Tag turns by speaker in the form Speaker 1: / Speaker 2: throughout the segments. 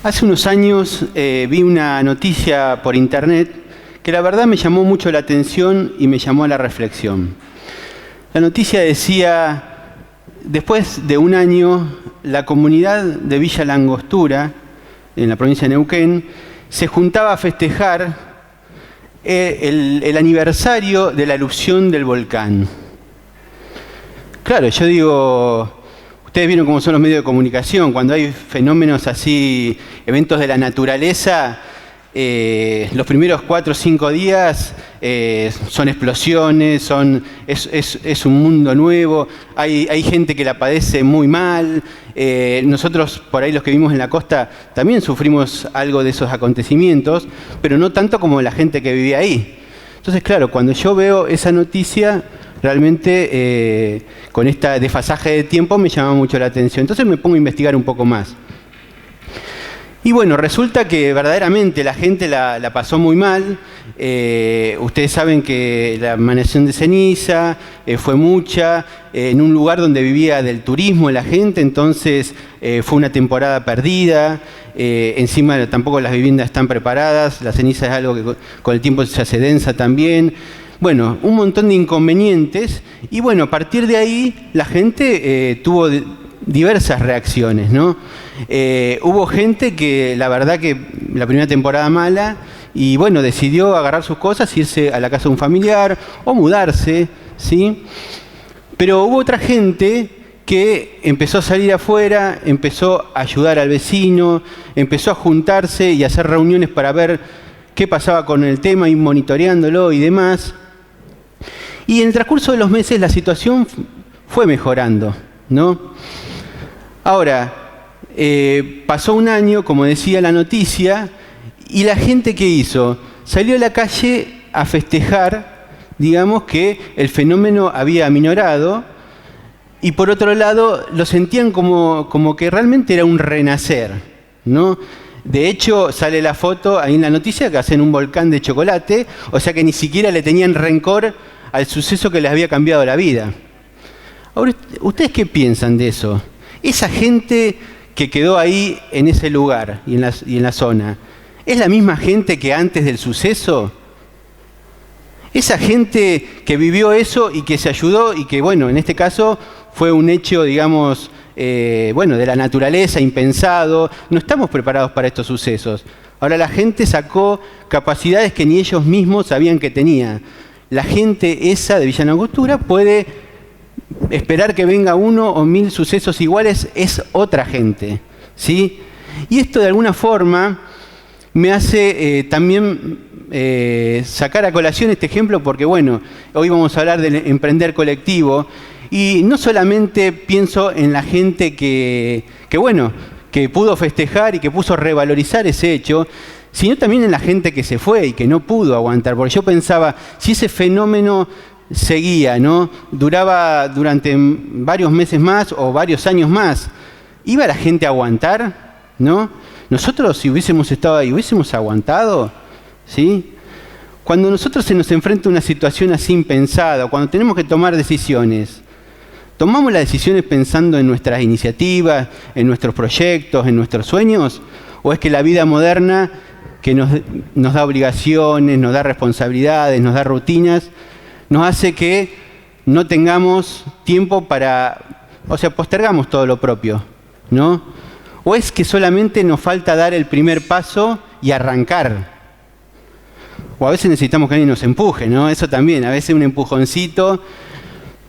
Speaker 1: Hace unos años vi una noticia por internet que la verdad me llamó mucho la atención y me llamó a la reflexión. La noticia decía: después de un año, la comunidad de Villa La Angostura, en la provincia de Neuquén, se juntaba a festejar el aniversario de la erupción del volcán. Claro, yo digo, ustedes vieron cómo son los medios de comunicación, cuando hay fenómenos así, eventos de la naturaleza, los primeros 4 o 5 días son explosiones, es un mundo nuevo, hay gente que la padece muy mal. Nosotros, por ahí los que vivimos en la costa, también sufrimos algo de esos acontecimientos, pero no tanto como la gente que vivía ahí. Entonces, claro, cuando yo veo esa noticia, realmente con este desfasaje de tiempo me llama mucho la atención. Entonces me pongo a investigar un poco más. Y bueno, resulta que verdaderamente la gente la pasó muy mal. Ustedes saben que la emanación de ceniza fue mucha, en un lugar donde vivía del turismo la gente, entonces fue una temporada perdida. Encima tampoco las viviendas están preparadas, la ceniza es algo que con el tiempo se hace densa también. Bueno, un montón de inconvenientes, y bueno, a partir de ahí la gente tuvo diversas reacciones, ¿no? Hubo gente que la verdad que la primera temporada mala, y bueno, decidió agarrar sus cosas, irse a la casa de un familiar o mudarse, ¿sí? Pero hubo otra gente que empezó a salir afuera, empezó a ayudar al vecino, empezó a juntarse y a hacer reuniones para ver qué pasaba con el tema, y monitoreándolo y demás. Y en el transcurso de los meses la situación fue mejorando, ¿no? Ahora, pasó un año, como decía la noticia, y la gente, ¿qué hizo? Salió a la calle a festejar, digamos, que el fenómeno había aminorado, y por otro lado lo sentían como que realmente era un renacer, ¿no? De hecho, sale la foto ahí en la noticia que hacen un volcán de chocolate, o sea que ni siquiera le tenían rencor al suceso que les había cambiado la vida. Ahora, ¿ustedes qué piensan de eso? Esa gente que quedó ahí en ese lugar y en la zona, ¿es la misma gente que antes del suceso? Esa gente que vivió eso y que se ayudó y que, bueno, en este caso fue un hecho, digamos, bueno, de la naturaleza, impensado. No estamos preparados para estos sucesos. Ahora la gente sacó capacidades que ni ellos mismos sabían que tenía. La gente esa de Villa La Angostura puede esperar que venga 1 o 1000 sucesos iguales, es otra gente, ¿sí? Y esto de alguna forma me hace también sacar a colación este ejemplo, porque bueno, hoy vamos a hablar del emprender colectivo, y no solamente pienso en la gente que pudo festejar y que puso revalorizar ese hecho, sino también en la gente que se fue y que no pudo aguantar. Porque yo pensaba, si ese fenómeno seguía, ¿no? Duraba durante varios meses más o varios años más, ¿iba la gente a aguantar? ¿No? Nosotros, si hubiésemos estado ahí, ¿hubiésemos aguantado? ¿Sí? Cuando nosotros se nos enfrenta una situación así impensada, cuando tenemos que tomar decisiones, ¿tomamos las decisiones pensando en nuestras iniciativas, en nuestros proyectos, en nuestros sueños? ¿O es que la vida moderna, que nos da obligaciones, nos da responsabilidades, nos da rutinas, nos hace que no tengamos tiempo para, o sea, postergamos todo lo propio, ¿no? ¿O es que solamente nos falta dar el primer paso y arrancar? O a veces necesitamos que alguien nos empuje, ¿no? Eso también, a veces un empujoncito.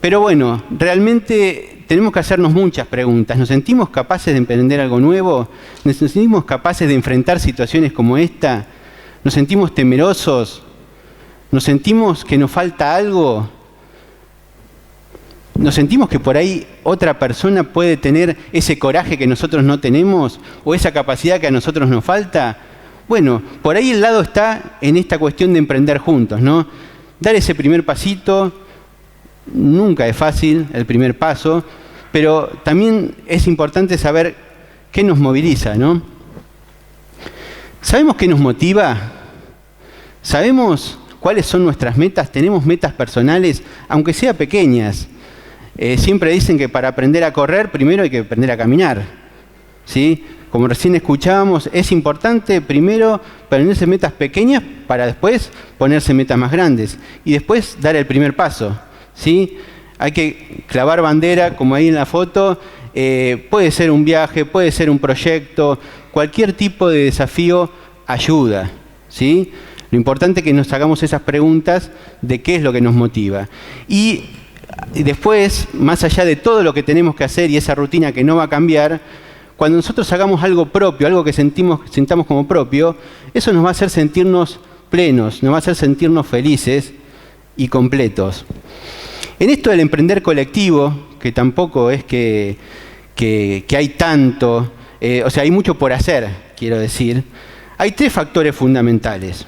Speaker 1: Pero bueno, realmente tenemos que hacernos muchas preguntas. ¿Nos sentimos capaces de emprender algo nuevo? ¿Nos sentimos capaces de enfrentar situaciones como esta? ¿Nos sentimos temerosos? ¿Nos sentimos que nos falta algo? ¿Nos sentimos que por ahí otra persona puede tener ese coraje que nosotros no tenemos? ¿O esa capacidad que a nosotros nos falta? Bueno, por ahí el lado está en esta cuestión de emprender juntos, ¿no? Dar ese primer pasito. Nunca es fácil el primer paso, pero también es importante saber qué nos moviliza, ¿no? ¿Sabemos qué nos motiva? ¿Sabemos cuáles son nuestras metas? ¿Tenemos metas personales, aunque sean pequeñas? Siempre dicen que para aprender a correr, primero hay que aprender a caminar, ¿sí? como recién escuchábamos, es importante primero ponerse metas pequeñas para después ponerse metas más grandes y después dar el primer paso, ¿sí? Hay que clavar bandera, como ahí en la foto, puede ser un viaje, puede ser un proyecto, cualquier tipo de desafío ayuda, ¿sí? Lo importante es que nos hagamos esas preguntas de qué es lo que nos motiva. Y después, más allá de todo lo que tenemos que hacer y esa rutina que no va a cambiar, cuando nosotros hagamos algo propio, algo que sintamos como propio, eso nos va a hacer sentirnos plenos, nos va a hacer sentirnos felices y completos. En esto del emprender colectivo, que tampoco es que hay tanto, o sea, hay mucho por hacer, quiero decir, hay 3 factores fundamentales.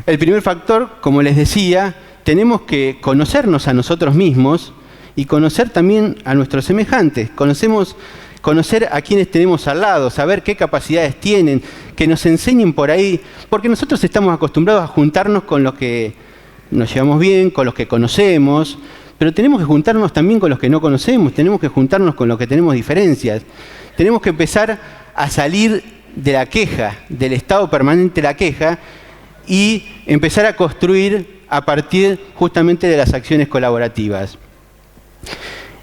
Speaker 1: El primer factor, como les decía, tenemos que conocernos a nosotros mismos y conocer también a nuestros semejantes. Conocer a quienes tenemos al lado, saber qué capacidades tienen, que nos enseñen por ahí, porque nosotros estamos acostumbrados a juntarnos con los que nos llevamos bien, con los que conocemos, pero tenemos que juntarnos también con los que no conocemos, tenemos que juntarnos con los que tenemos diferencias. Tenemos que empezar a salir de la queja, del estado permanente de la queja, y empezar a construir a partir justamente de las acciones colaborativas.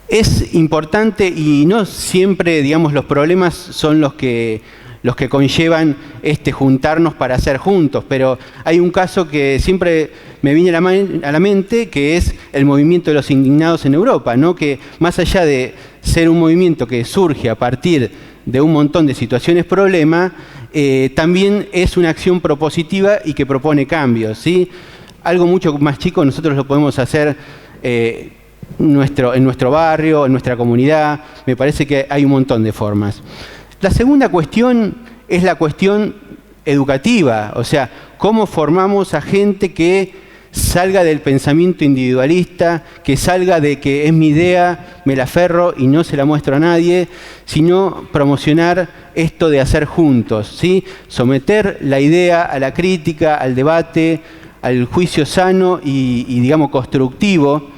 Speaker 1: Es importante y no siempre, digamos, los problemas son los que conllevan juntarnos para hacer juntos, pero hay un caso que siempre me viene a la mente, que es el movimiento de los indignados en Europa, ¿no? Que más allá de ser un movimiento que surge a partir de un montón de situaciones problema, también es una acción propositiva y que propone cambios, ¿sí? Algo mucho más chico nosotros lo podemos hacer en nuestro barrio, en nuestra comunidad. Me parece que hay un montón de formas. La segunda cuestión es la cuestión educativa, o sea, cómo formamos a gente que salga del pensamiento individualista, que salga de que es mi idea, me la aferro y no se la muestro a nadie, sino promocionar esto de hacer juntos, ¿sí? Someter la idea a la crítica, al debate, al juicio sano y digamos, constructivo,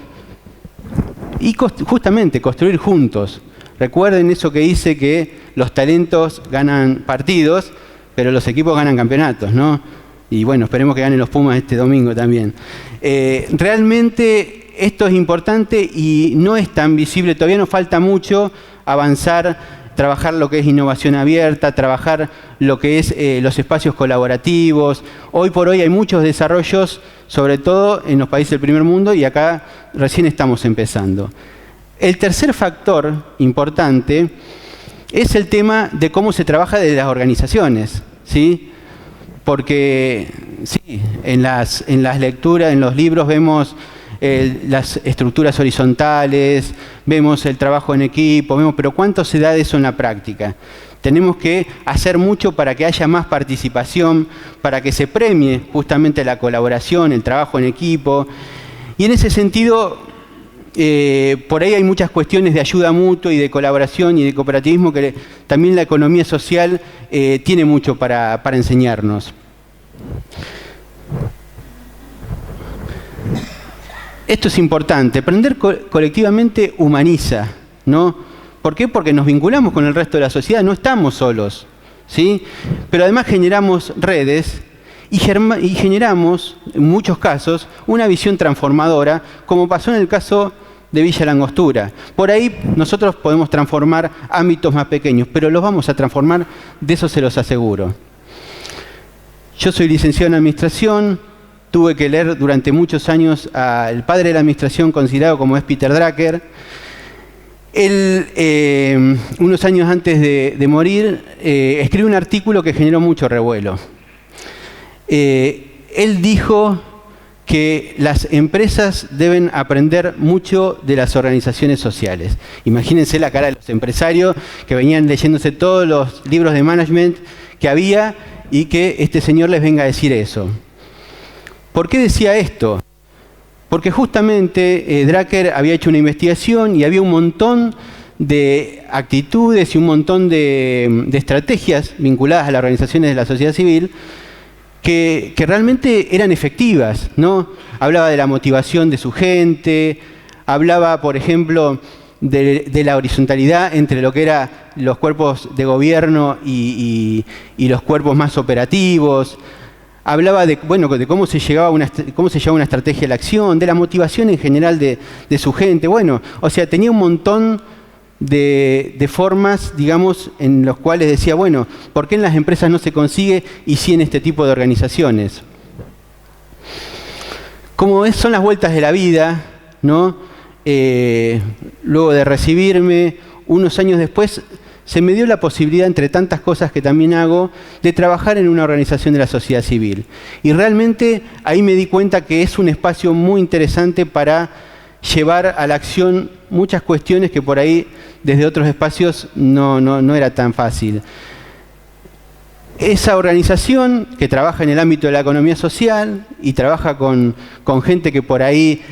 Speaker 1: y justamente construir juntos. Recuerden eso que dice que los talentos ganan partidos, pero los equipos ganan campeonatos, ¿no? Y bueno, esperemos que ganen los Pumas este domingo también. Realmente esto es importante y no es tan visible, todavía nos falta mucho avanzar, trabajar lo que es innovación abierta, trabajar lo que es los espacios colaborativos. Hoy por hoy hay muchos desarrollos, sobre todo en los países del primer mundo, y acá recién estamos empezando. El tercer factor importante es el tema de cómo se trabaja desde las organizaciones, ¿sí? Porque sí, en las lecturas, en los libros vemos las estructuras horizontales, vemos el trabajo en equipo, pero ¿cuánto se da de eso en la práctica? Tenemos que hacer mucho para que haya más participación, para que se premie justamente la colaboración, el trabajo en equipo. Y en ese sentido, por ahí hay muchas cuestiones de ayuda mutua y de colaboración y de cooperativismo que también la economía social tiene mucho para enseñarnos. Esto es importante. Aprender colectivamente humaniza, ¿no? ¿Por qué? Porque nos vinculamos con el resto de la sociedad, no estamos solos, ¿sí? Pero además generamos redes y generamos, en muchos casos, una visión transformadora, como pasó en el caso de Villa La Angostura. Por ahí nosotros podemos transformar ámbitos más pequeños, pero los vamos a transformar, de eso se los aseguro. Yo soy licenciado en Administración, tuve que leer durante muchos años al padre de la Administración considerado como es Peter Drucker. Él, unos años antes de morir, escribió un artículo que generó mucho revuelo. Él dijo que las empresas deben aprender mucho de las organizaciones sociales. Imagínense la cara de los empresarios que venían leyéndose todos los libros de management que había y que este señor les venga a decir eso. ¿Por qué decía esto? Porque justamente Drucker había hecho una investigación y había un montón de actitudes y un montón de estrategias vinculadas a las organizaciones de la sociedad civil que realmente eran efectivas, ¿no? Hablaba de la motivación de su gente, hablaba, por ejemplo, de la horizontalidad entre lo que eran los cuerpos de gobierno y los cuerpos más operativos. Hablaba de cómo se llevaba una estrategia a la acción, de la motivación en general de su gente. Bueno, o sea, tenía un montón de formas, digamos, en los cuales decía, bueno, ¿por qué en las empresas no se consigue y sí en este tipo de organizaciones? Como son las vueltas de la vida, ¿no? Luego de recibirme, unos años después, se me dio la posibilidad, entre tantas cosas que también hago, de trabajar en una organización de la sociedad civil. Y realmente ahí me di cuenta que es un espacio muy interesante para llevar a la acción muchas cuestiones que por ahí desde otros espacios no era tan fácil. Esa organización que trabaja en el ámbito de la economía social y trabaja con gente que por ahí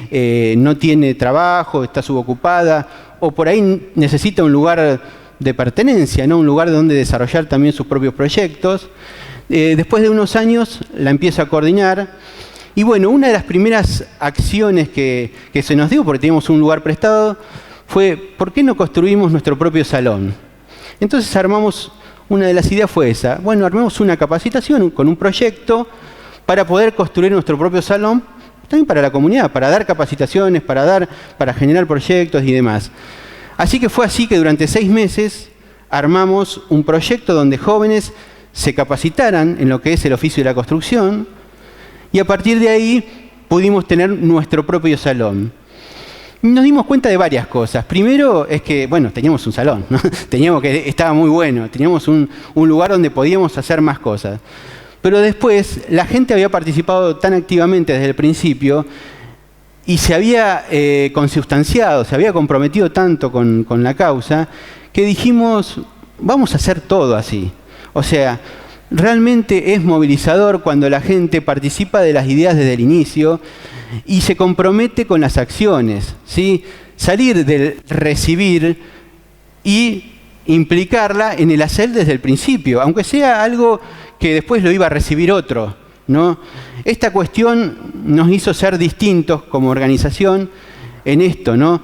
Speaker 1: no tiene trabajo, está subocupada o por ahí necesita un lugar de pertenencia, ¿no? Un lugar donde desarrollar también sus propios proyectos. Después de unos años la empiezo a coordinar y bueno, una de las primeras acciones que se nos dio, porque teníamos un lugar prestado, fue ¿por qué no construimos nuestro propio salón? Entonces armamos. Una de las ideas fue esa. Bueno, armemos una capacitación con un proyecto para poder construir nuestro propio salón, también para la comunidad, para dar capacitaciones, para generar proyectos y demás. Así que fue así que durante 6 meses armamos un proyecto donde jóvenes se capacitaran en lo que es el oficio de la construcción y a partir de ahí pudimos tener nuestro propio salón. Nos dimos cuenta de varias cosas. Primero es que, bueno, teníamos un salón, ¿no? Estaba muy bueno, teníamos un lugar donde podíamos hacer más cosas. Pero después, la gente había participado tan activamente desde el principio y se había consustanciado, se había comprometido tanto con la causa, que dijimos, vamos a hacer todo así. O sea, realmente es movilizador cuando la gente participa de las ideas desde el inicio y se compromete con las acciones, ¿sí? Salir del recibir y implicarla en el hacer desde el principio, aunque sea algo que después lo iba a recibir otro, ¿no? Esta cuestión nos hizo ser distintos como organización en esto, ¿no?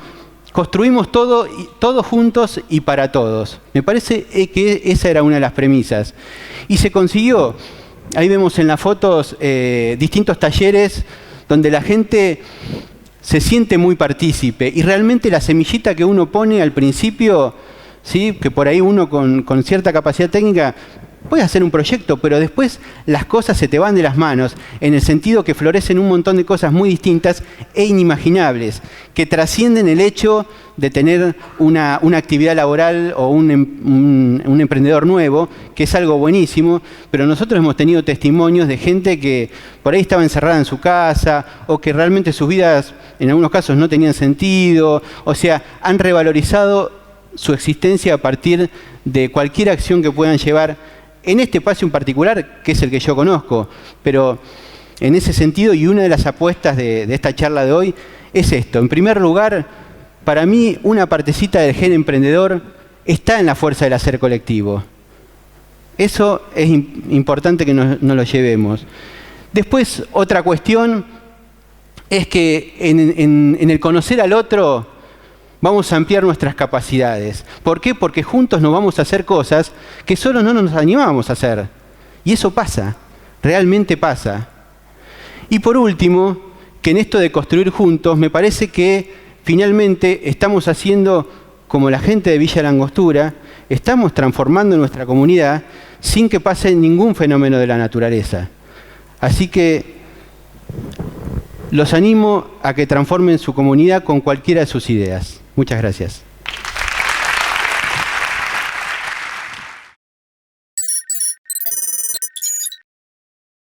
Speaker 1: Construimos todo juntos y para todos. Me parece que esa era una de las premisas. Y se consiguió. Ahí vemos en las fotos distintos talleres donde la gente se siente muy partícipe y realmente la semillita que uno pone al principio, ¿sí? Que por ahí uno con cierta capacidad técnica puede hacer un proyecto, pero después las cosas se te van de las manos, en el sentido que florecen un montón de cosas muy distintas e inimaginables, que trascienden el hecho de tener una actividad laboral o un emprendedor nuevo, que es algo buenísimo, pero nosotros hemos tenido testimonios de gente que por ahí estaba encerrada en su casa o que realmente sus vidas en algunos casos no tenían sentido, o sea, han revalorizado su existencia a partir de cualquier acción que puedan llevar en este espacio en particular, que es el que yo conozco, pero en ese sentido, y una de las apuestas de esta charla de hoy es esto. En primer lugar, para mí, una partecita del gen emprendedor está en la fuerza del hacer colectivo. Eso es importante que nos lo llevemos. Después, otra cuestión es que en el conocer al otro vamos a ampliar nuestras capacidades. ¿Por qué? Porque juntos nos vamos a hacer cosas que solo no nos animamos a hacer. Y eso pasa, realmente pasa. Y por último, que en esto de construir juntos, me parece que finalmente estamos haciendo como la gente de Villa La Angostura, estamos transformando nuestra comunidad sin que pase ningún fenómeno de la naturaleza. Así que los animo a que transformen su comunidad con cualquiera de sus ideas. Muchas gracias.